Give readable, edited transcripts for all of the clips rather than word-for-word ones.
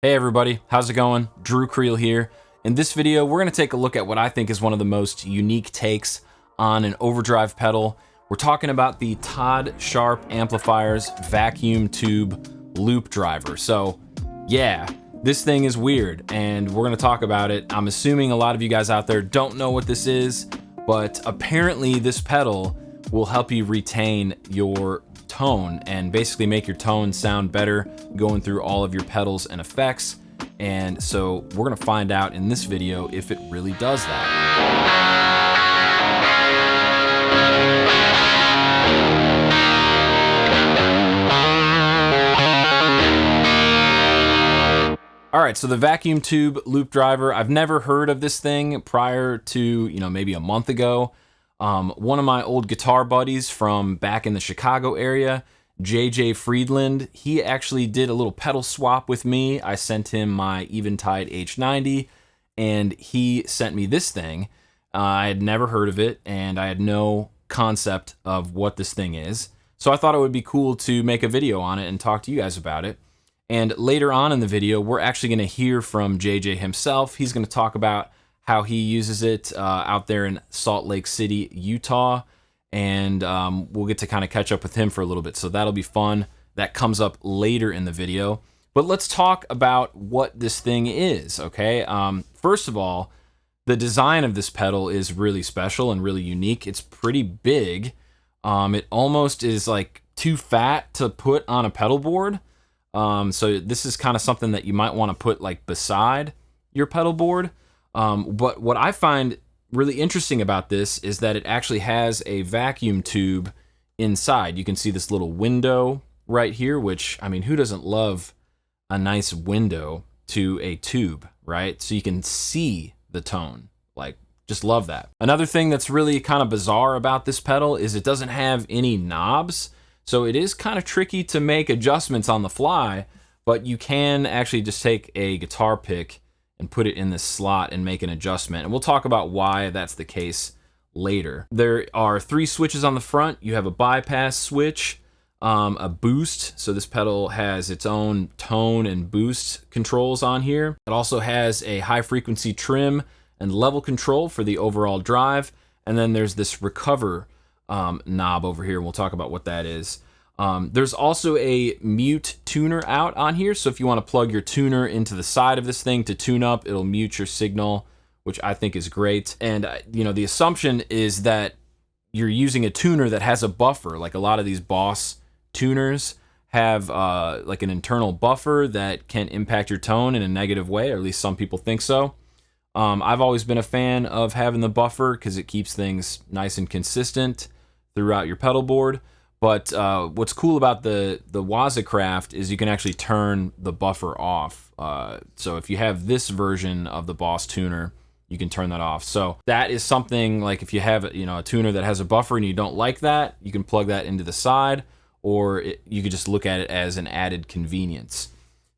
Hey everybody, how's it going? Drew Creal here. In this video, we're going to take a look at what I think is one of the most unique takes on an overdrive pedal. We're talking about the Todd Sharp Amplifiers vacuum tube loop driver. So yeah, this thing is weird and we're going to talk about it. I'm assuming a lot of you guys out there don't know what this is, but apparently this pedal will help you retain your tone and basically make your tone sound better going through all of your pedals and effects. And so we're gonna find out in this video if it really does that. All right, so the vacuum tube loop driver, I've never heard of this thing prior to, maybe a month ago. One of my old guitar buddies from back in the Chicago area, JJ Friedland, he actually did a little pedal swap with me. I sent him my Eventide H90 and he sent me this thing. I had never heard of it and I had no concept of what this thing is. So I thought it would be cool to make a video on it and talk to you guys about it. And later on in the video, we're actually going to hear from JJ himself. He's going to talk about how he uses it out there in Salt Lake City, Utah. And we'll get to kind of catch up with him for a little bit. So that'll be fun. That comes up later in the video. But let's talk about what this thing is, okay? First of all, the design of this pedal is really special and really unique. It's pretty big. It almost is like too fat to put on a pedal board. So this is kind of something that you might want to put like beside your pedal board. But what I find really interesting about this is that it actually has a vacuum tube inside. You can see this little window right here, which, I mean, who doesn't love a nice window to a tube, right? So you can see the tone, like, just love that. Another thing that's really kind of bizarre about this pedal is it doesn't have any knobs. So it is kind of tricky to make adjustments on the fly, but you can actually just take a guitar pick and put it in this slot and make an adjustment. And we'll talk about why that's the case later. There are 3 switches on the front. You have a bypass switch, a boost. So this pedal has its own tone and boost controls on here. It also has a high frequency trim and level control for the overall drive. And then there's this recover knob over here. We'll talk about what that is. There's also a mute tuner out on here. So if you want to plug your tuner into the side of this thing to tune up, it'll mute your signal, which I think is great. And, the assumption is that you're using a tuner that has a buffer. Like a lot of these Boss tuners have like an internal buffer that can impact your tone in a negative way, or at least some people think so. I've always been a fan of having the buffer because it keeps things nice and consistent throughout your pedal board. But what's cool about the Wazacraft is you can actually turn the buffer off. So if you have this version of the Boss tuner, you can turn that off. So that is something like if you have a tuner that has a buffer and you don't like that, you can plug that into the side, or you could just look at it as an added convenience.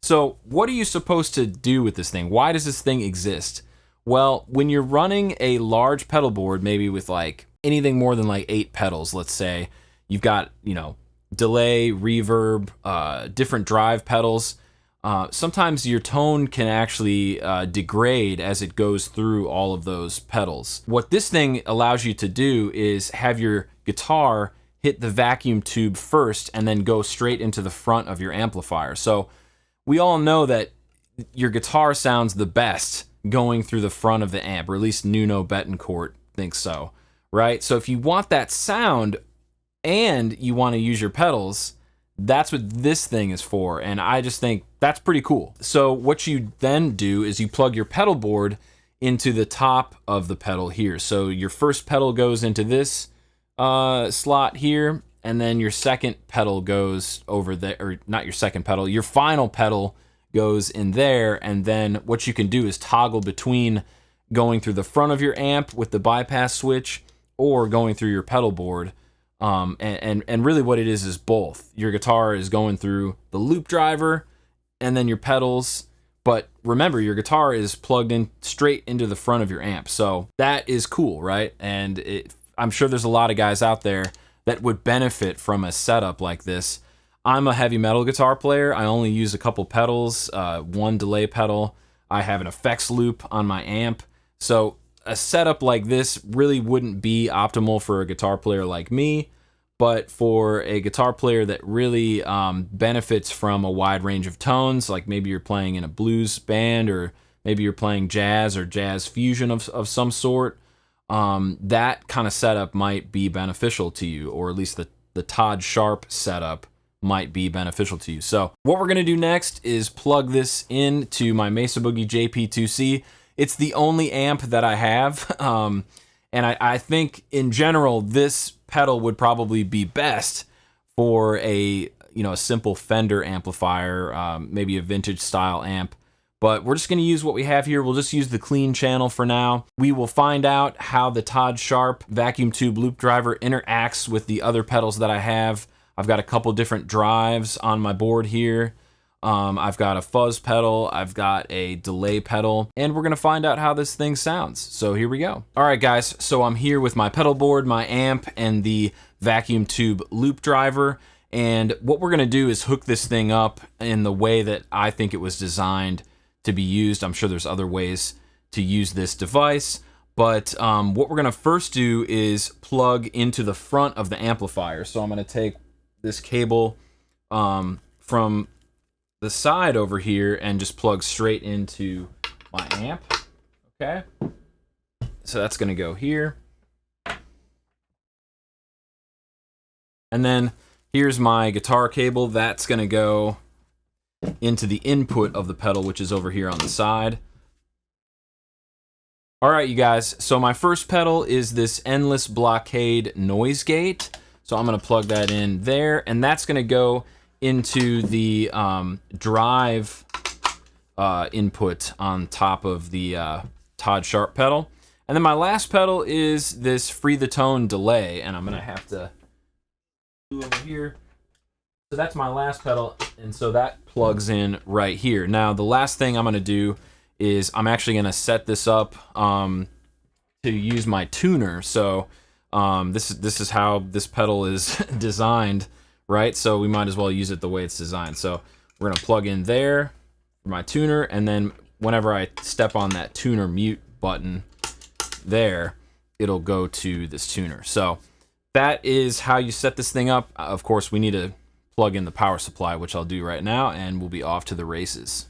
So what are you supposed to do with this thing? Why does this thing exist? Well, when you're running a large pedal board, maybe with like anything more than like 8 pedals, let's say, you've got, delay, reverb, different drive pedals. Sometimes your tone can actually degrade as it goes through all of those pedals. What this thing allows you to do is have your guitar hit the vacuum tube first and then go straight into the front of your amplifier. So we all know that your guitar sounds the best going through the front of the amp, or at least Nuno Betancourt thinks so, right? So if you want that sound and you want to use your pedals, that's what this thing is for. And I just think that's pretty cool. So what you then do is you plug your pedal board into the top of the pedal here. So your first pedal goes into this slot here, and then your second pedal goes over there, or not your second pedal, your final pedal goes in there. And then what you can do is toggle between going through the front of your amp with the bypass switch or going through your pedal board. And really what it is both. Your guitar is going through the loop driver and then your pedals. But remember, your guitar is plugged in straight into the front of your amp. So that is cool, right? And I'm sure there's a lot of guys out there that would benefit from a setup like this. I'm a heavy metal guitar player. I only use a couple pedals, one delay pedal. I have an effects loop on my amp. So a setup like this really wouldn't be optimal for a guitar player like me, but for a guitar player that really benefits from a wide range of tones, like maybe you're playing in a blues band, or maybe you're playing jazz or jazz fusion of some sort, that kind of setup might be beneficial to you, or at least the Todd Sharp setup might be beneficial to you. So what we're gonna do next is plug this into my Mesa Boogie JP2C. It's the only amp that I have, and I think in general this pedal would probably be best for a simple Fender amplifier, maybe a vintage style amp. But we're just going to use what we have here. We'll just use the clean channel for now. We will find out how the Todd Sharp vacuum tube loop driver interacts with the other pedals that I have. I've got a couple different drives on my board here. I've got a fuzz pedal, I've got a delay pedal, and we're gonna find out how this thing sounds. So here we go. All right, guys, so I'm here with my pedal board, my amp, and the vacuum tube loop driver. And what we're gonna do is hook this thing up in the way that I think it was designed to be used. I'm sure there's other ways to use this device, but what we're gonna first do is plug into the front of the amplifier. So I'm gonna take this cable from the side over here and just plug straight into my amp. Okay, so that's gonna go here, and then here's my guitar cable. That's gonna go into the input of the pedal, which is over here on the side. All right, you guys, so my first pedal is this Endless Blockade noise gate. So I'm gonna plug that in there, and that's gonna go into the drive input on top of the Todd Sharp pedal. And then my last pedal is this Free the Tone delay, and I'm gonna have to do over here. So that's my last pedal, and so that plugs in right here. Now the last thing I'm gonna do is I'm actually gonna set this up to use my tuner. So this is how this pedal is designed, right? So we might as well use it the way it's designed. So we're gonna plug in there for my tuner, and then whenever I step on that tuner mute button there, it'll go to this tuner. So that is how you set this thing up. Of course, we need to plug in the power supply, which I'll do right now, and we'll be off to the races.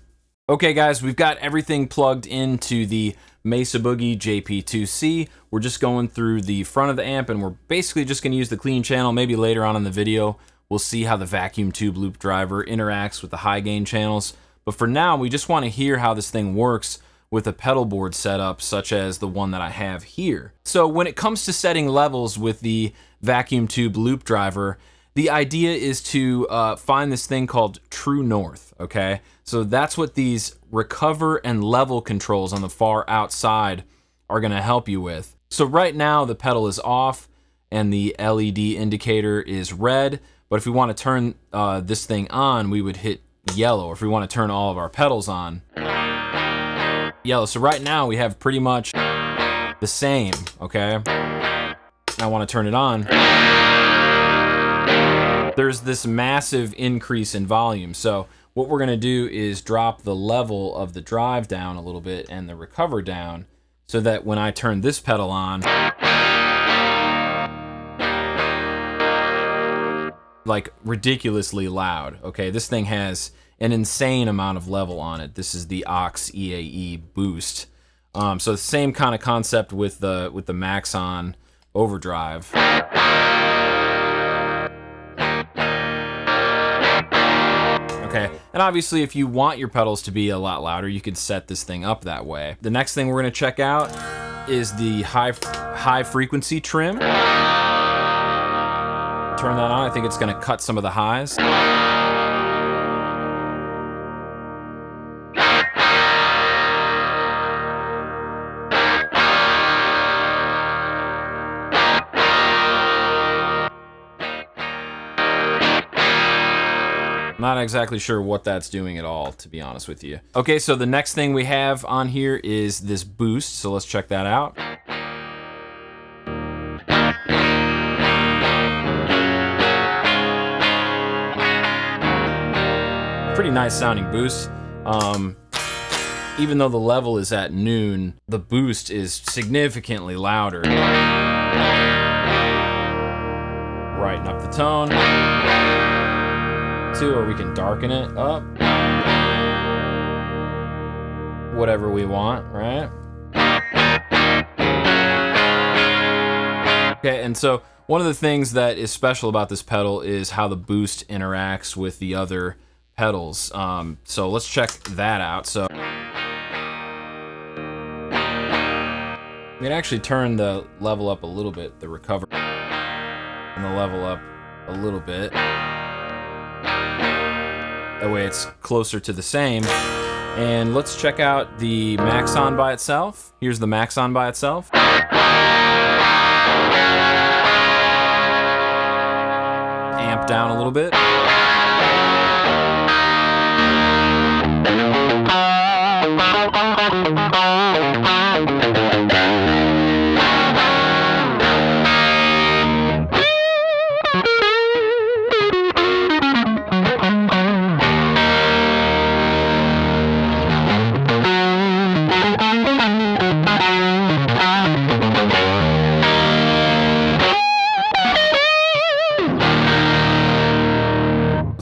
Okay, guys, we've got everything plugged into the Mesa Boogie JP2C. We're just going through the front of the amp, and we're basically just gonna use the clean channel. Maybe later on in the video, we'll see how the vacuum tube loop driver interacts with the high gain channels. But for now, we just wanna hear how this thing works with a pedal board setup such as the one that I have here. So when it comes to setting levels with the vacuum tube loop driver, the idea is to find this thing called true north, okay? So that's what these recover and level controls on the far outside are gonna help you with. So right now the pedal is off and the LED indicator is red, but if we wanna turn this thing on, we would hit yellow. Or if we wanna turn all of our pedals on, yellow. So right now we have pretty much the same, okay? I wanna turn it on. There's this massive increase in volume. So what we're gonna do is drop the level of the drive down a little bit and the recover down, so that when I turn this pedal on, like ridiculously loud, okay? This thing has an insane amount of level on it. This is the aux EAE boost. So the same kind of concept with the Maxon Overdrive. Okay, and obviously if you want your pedals to be a lot louder, you could set this thing up that way. The next thing we're gonna check out is the high frequency trim. Turn that on. I think it's gonna cut some of the highs. Not exactly sure what that's doing at all, to be honest with you. Okay, so the next thing we have on here is this boost, so let's check that out. Pretty nice sounding boost. Even though the level is at noon, the boost is significantly louder. Brighten up the tone too, or we can darken it up. Whatever we want, right? Okay, and so one of the things that is special about this pedal is how the boost interacts with the other pedals. So let's check that out. So we can actually turn the level up a little bit, the recover, and the level up a little bit. That way it's closer to the same. And let's check out the max on by itself. Here's the max on by itself. Amp down a little bit.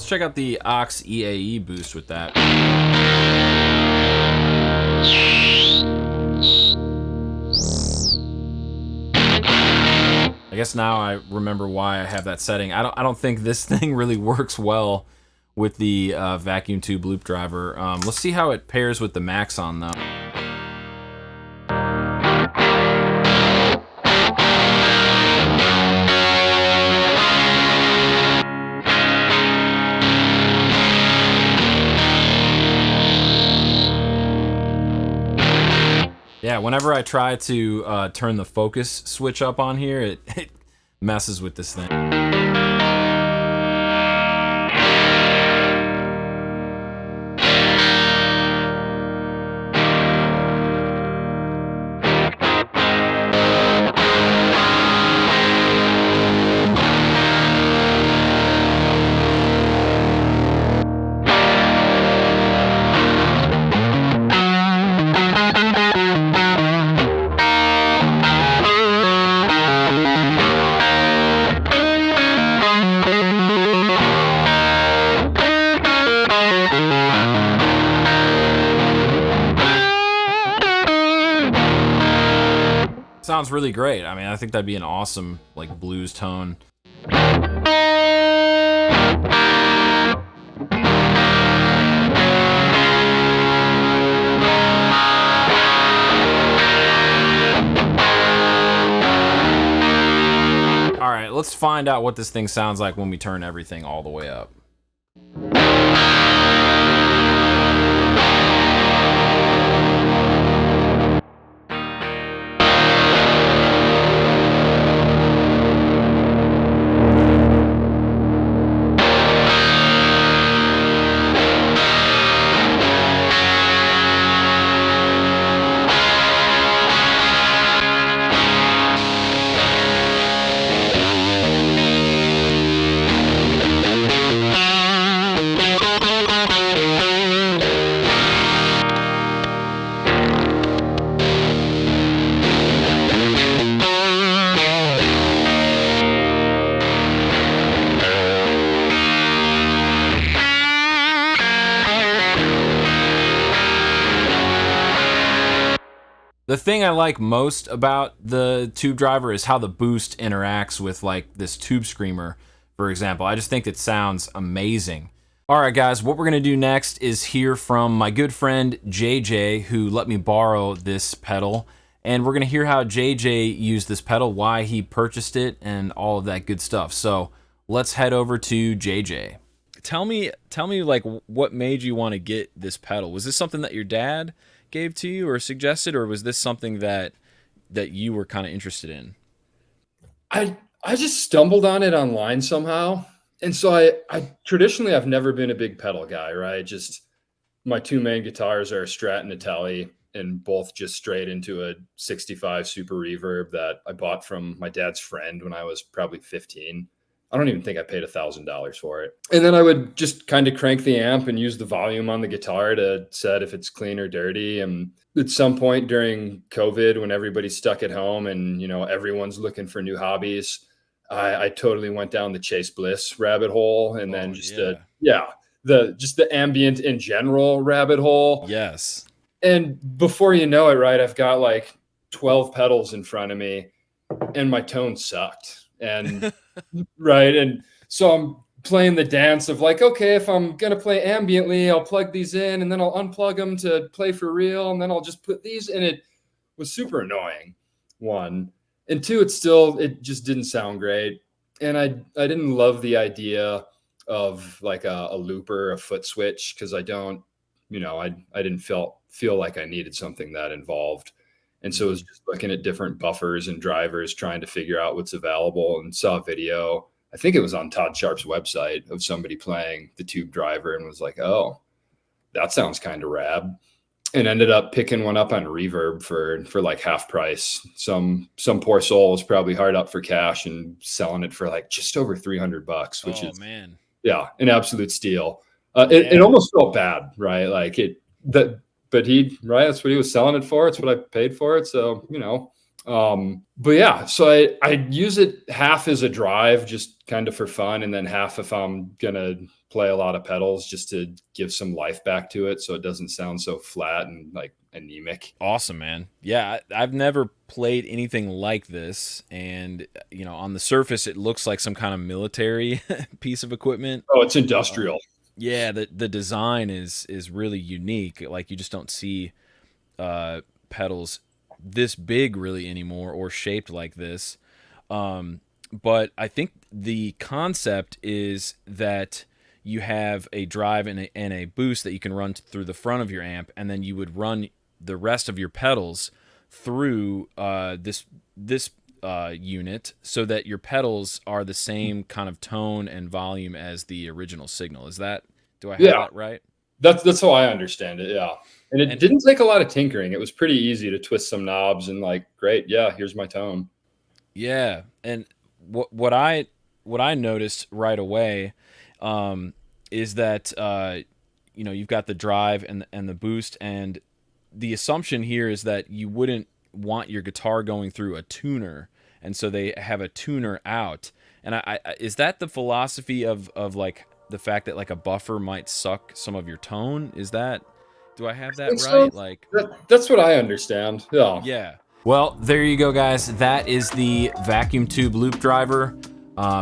Check out the aux EAE boost with that. I guess now I remember why I have that setting. I don't think this thing really works well with the vacuum tube loop driver. Let's see how it pairs with the max on though. Yeah, whenever I try to turn the focus switch up on here, it messes with this thing. Sounds really great. I mean, I think that'd be an awesome like blues tone. All right, let's find out what this thing sounds like when we turn everything all the way up. The thing I like most about the tube driver is how the boost interacts with like this tube screamer, for example. I just think it sounds amazing. All right, guys, what we're gonna do next is hear from my good friend JJ, who let me borrow this pedal, and we're gonna hear how JJ used this pedal, why he purchased it, and all of that good stuff. So let's head over to JJ. Tell me like what made you want to get this pedal? Was this something that your dad gave to you or suggested, or was this something that you were kind of interested in? I just stumbled on it online somehow. And so I traditionally, I've never been a big pedal guy, right? Just my two main guitars are a Strat and a Tele, and both just straight into a 65 Super Reverb that I bought from my dad's friend when I was probably 15. I don't even think I paid $1,000 for it. And then I would just kind of crank the amp and use the volume on the guitar to set if it's clean or dirty. And at some point during COVID, when everybody's stuck at home and, you know, everyone's looking for new hobbies, I totally went down the Chase Bliss rabbit hole. And then just the ambient in general rabbit hole. Yes. And before you know it, right, I've got like 12 pedals in front of me and my tone sucked. And right. And so I'm playing the dance of like, okay, if I'm going to play ambiently, I'll plug these in and then I'll unplug them to play for real. And then I'll just put these in. It was super annoying. One. And two, it just didn't sound great. And I didn't love the idea of like a looper, a foot switch, because I don't, you know, I didn't feel like I needed something that involved. And so I was just looking at different buffers and drivers, trying to figure out what's available, and saw a video. I think it was on Todd Sharp's website of somebody playing the tube driver and was like, oh, that sounds kind of rad. And ended up picking one up on Reverb for like half price. Some poor soul was probably hard up for cash and selling it for like just over $300, which is, man. Yeah, an absolute steal. It almost felt bad, right? Like but that's what he was selling it for. It's what I paid for it. So, you know, but yeah, so I use it half as a drive, just kind of for fun. And then half if I'm going to play a lot of pedals, just to give some life back to it. So it doesn't sound so flat and like anemic. Awesome, man. Yeah. I've never played anything like this. And, you know, on the surface, it looks like some kind of military piece of equipment. Oh, it's industrial. Yeah, the design is really unique. Like, you just don't see pedals this big really anymore, or shaped like this. But I think the concept is that you have a drive and a boost that you can run through the front of your amp, and then you would run the rest of your pedals through this unit, so that your pedals are the same kind of tone and volume as the original signal. Do I have that right? That's how I understand it. Yeah. And it didn't take a lot of tinkering. It was pretty easy to twist some knobs and like, great. Yeah. Here's my tone. Yeah. And what I noticed right away, is that, you know, you've got the drive and the boost, and the assumption here is that you wouldn't want your guitar going through a tuner, and so they have a tuner out. And I is that the philosophy of like the fact that like a buffer might suck some of your tone? Do I have that right? So. Like that's what I understand. Yeah. Yeah. Well, there you go, guys. That is the vacuum tube loop driver.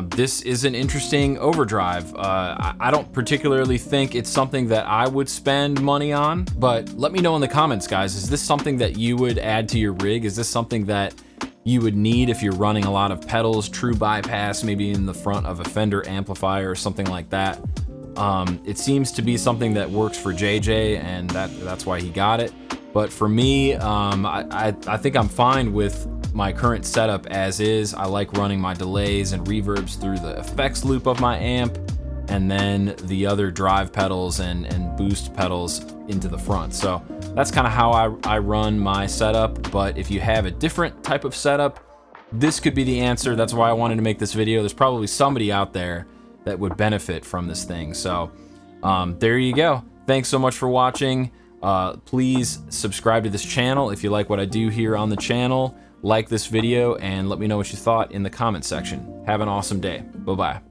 This is an interesting overdrive. I don't particularly think it's something that I would spend money on, but let me know in the comments, guys. Is this something that you would add to your rig? Is this something that you would need if you're running a lot of pedals, true bypass, maybe in the front of a Fender amplifier or something like that? It seems to be something that works for JJ, and that's why he got it. But for me, I think I'm fine with my current setup as is. I like running my delays and reverbs through the effects loop of my amp, and then the other drive pedals and boost pedals into the front. So that's kind of how I run my setup. But if you have a different type of setup, this could be the answer. That's why I wanted to make this video. There's probably somebody out there that would benefit from this thing. So there you go. Thanks so much for watching. Please subscribe to this channel if you like what I do here on the channel. Like this video and let me know what you thought in the comment section. Have an awesome day. Bye-bye.